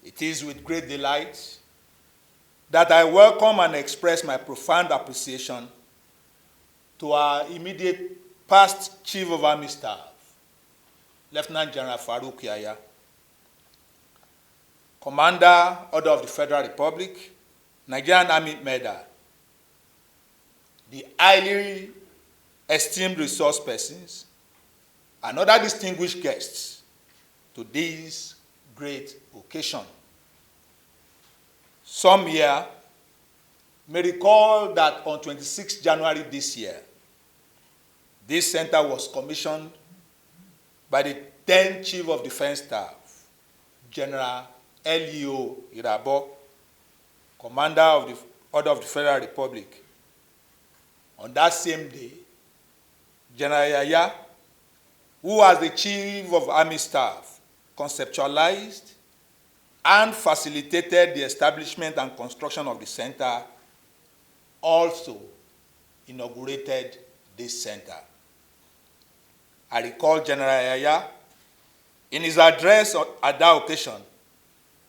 It is with great delight that I welcome and express my profound appreciation to our immediate past Chief of Army Staff, Lieutenant General Farouk Yahya, Commander, Order of the Federal Republic, Nigerian Army Medal, the highly esteemed resource persons, and other distinguished guests to this great occasion. Some here may recall that on 26 January this year, this center was commissioned by the then Chief of Defense Staff, General L.E.O. Irabo, Commander of the Order of the Federal Republic. On that same day, General Yahya, who was the Chief of Army Staff, conceptualized and facilitated the establishment and construction of the center, also inaugurated this center. I recall General Yahya, in his address at that occasion,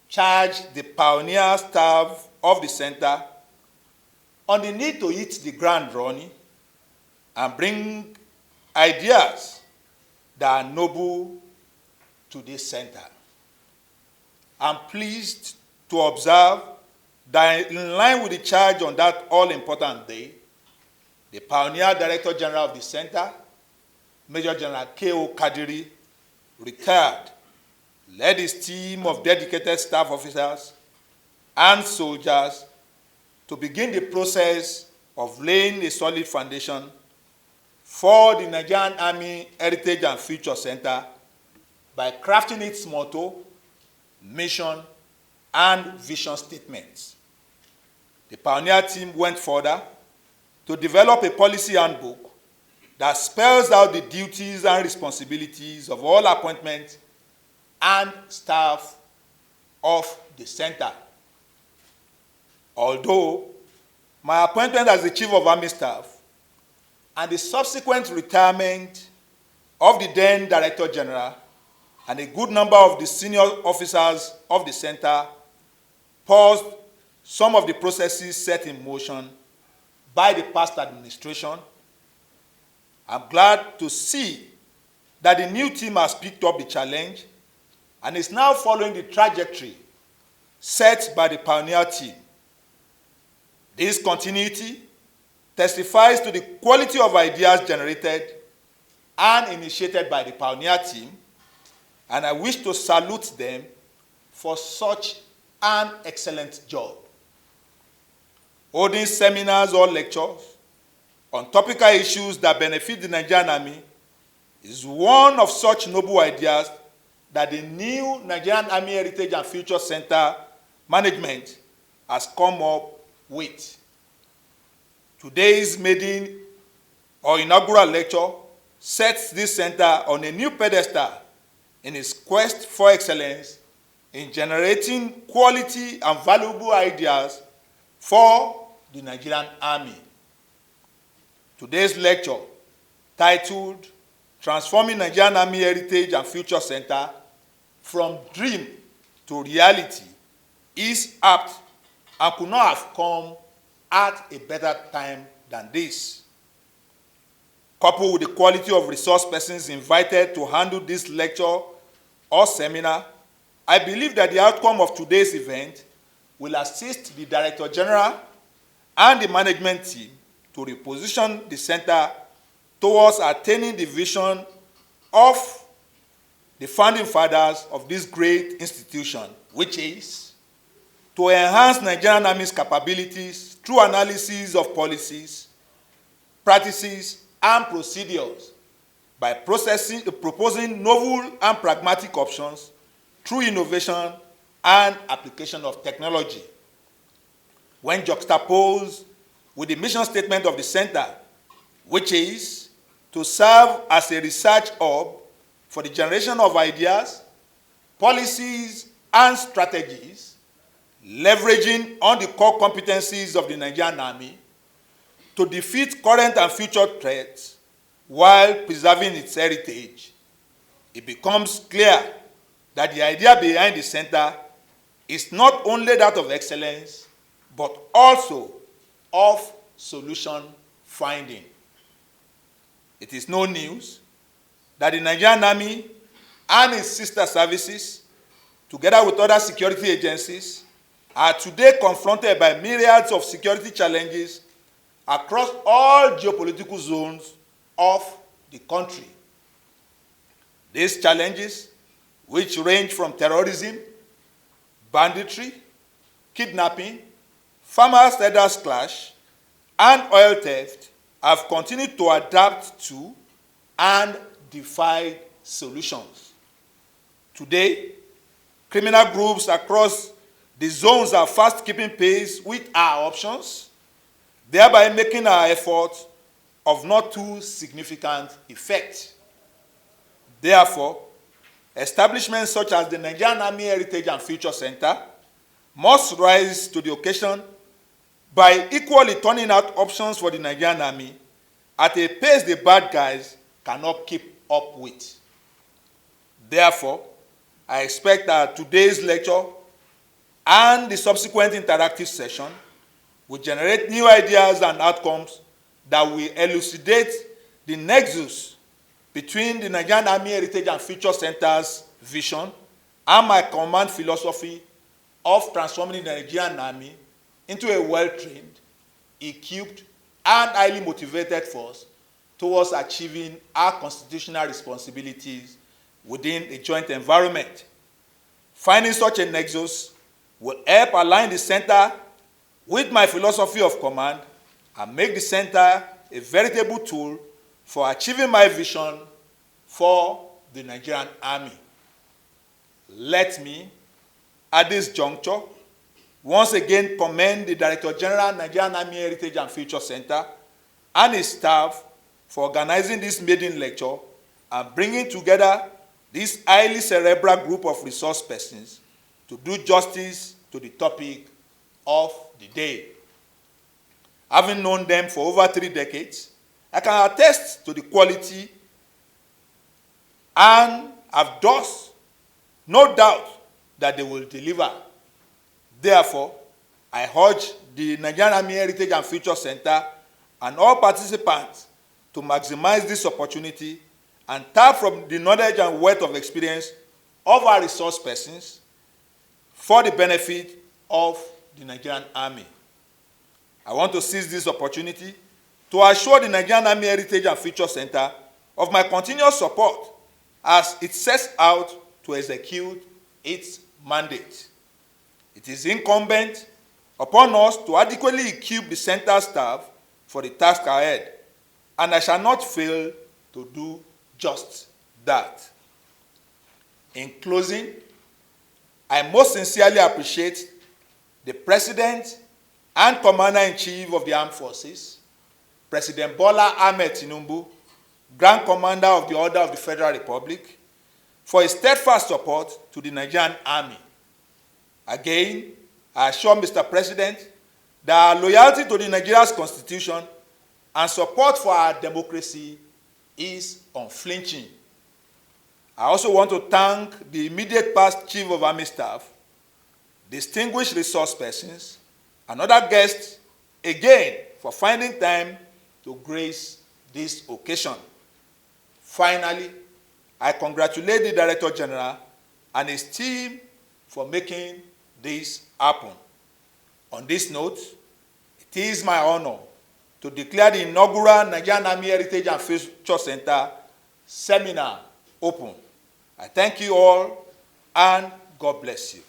charged the pioneer staff of the center on the need to hit the ground running and bring ideas that are noble to this center. I'm pleased to observe that in line with the charge on that all-important day, the Pioneer Director General of the Center, Major General K.O. Kadiri, retired, led his team of dedicated staff officers and soldiers to begin the process of laying a solid foundation for the Nigerian Army Heritage and Future Center by crafting its motto, mission, and vision statements. The Pioneer team went further to develop a policy handbook that spells out the duties and responsibilities of all appointments and staff of the center. Although my appointment as the Chief of Army Staff and the subsequent retirement of the then Director General and a good number of the senior officers of the center paused some of the processes set in motion by the past administration, I'm glad to see that the new team has picked up the challenge and is now following the trajectory set by the Pioneer team. This continuity testifies to the quality of ideas generated and initiated by the Pioneer team, and I wish to salute them for such an excellent job. Holding seminars or lectures on topical issues that benefit the Nigerian Army is one of such noble ideas that the new Nigerian Army Heritage and Future Center management has come up with. Today's maiden or inaugural lecture sets this center on a new pedestal in its quest for excellence in generating quality and valuable ideas for the Nigerian Army. Today's lecture, titled Transforming Nigerian Army Heritage and Future Center from Dream to Reality, is apt and could not have come at a better time than this. Coupled with the quality of resource persons invited to handle this lecture or seminar, I believe that the outcome of today's event will assist the Director General and the management team to reposition the center towards attaining the vision of the founding fathers of this great institution, which is to enhance Nigerian Army's capabilities through analysis of policies, practices, and procedures by proposing novel and pragmatic options through innovation and application of technology. When juxtaposed with the mission statement of the center, which is to serve as a research hub for the generation of ideas, policies, and strategies, leveraging on the core competencies of the Nigerian Army to defeat current and future threats while preserving its heritage, it becomes clear that the idea behind the center is not only that of excellence, but also of solution finding. It is no news that the Nigerian Army and its sister services, together with other security agencies, are today confronted by myriads of security challenges across all geopolitical zones of the country. These challenges, which range from terrorism, banditry, kidnapping, farmers-herders clash, and oil theft, have continued to adapt to and defy solutions. Today, criminal groups across the zones are fast keeping pace with our options, thereby making our efforts of not too significant effect. Therefore, establishments such as the Nigerian Army Heritage and Future Center must rise to the occasion by equally turning out options for the Nigerian Army at a pace the bad guys cannot keep up with. Therefore, I expect that today's lecture and the subsequent interactive session will generate new ideas and outcomes that will elucidate the nexus between the Nigerian Army Heritage and Future Center's vision and my command philosophy of transforming the Nigerian Army into a well-trained, equipped, and highly motivated force towards achieving our constitutional responsibilities within a joint environment. Finding such a nexus will help align the center with my philosophy of command and make the center a veritable tool for achieving my vision for the Nigerian Army. Let me, at this juncture, once again commend the Director General, Nigerian Army Heritage and Future Center, and his staff for organizing this maiden lecture and bringing together this highly cerebral group of resource persons to do justice to the topic of the day. Having known them for over 3 decades, I can attest to the quality and have thus no doubt that they will deliver. Therefore, I urge the Nigerian Army Heritage and Future Center and all participants to maximize this opportunity and tap from the knowledge and wealth of experience of our resource persons for the benefit of the Nigerian Army. I want to seize this opportunity to assure the Nigerian Army Heritage and Future Center of my continuous support as it sets out to execute its mandate. It is incumbent upon us to adequately equip the center staff for the task ahead, and I shall not fail to do just that. In closing, I most sincerely appreciate the President and Commander-in-Chief of the Armed Forces, President Bola Ahmed Tinubu, Grand Commander of the Order of the Federal Republic, for his steadfast support to the Nigerian Army. Again, I assure Mr. President that our loyalty to the Nigeria's Constitution and support for our democracy is unflinching. I also want to thank the immediate past Chief of Army Staff, distinguished resource persons, and other guests again for finding time to grace this occasion. Finally, I congratulate the Director General and his team for making this happen. On this note, it is my honor to declare the inaugural Nigerian Army Heritage and Future Center seminar open. I thank you all, and God bless you.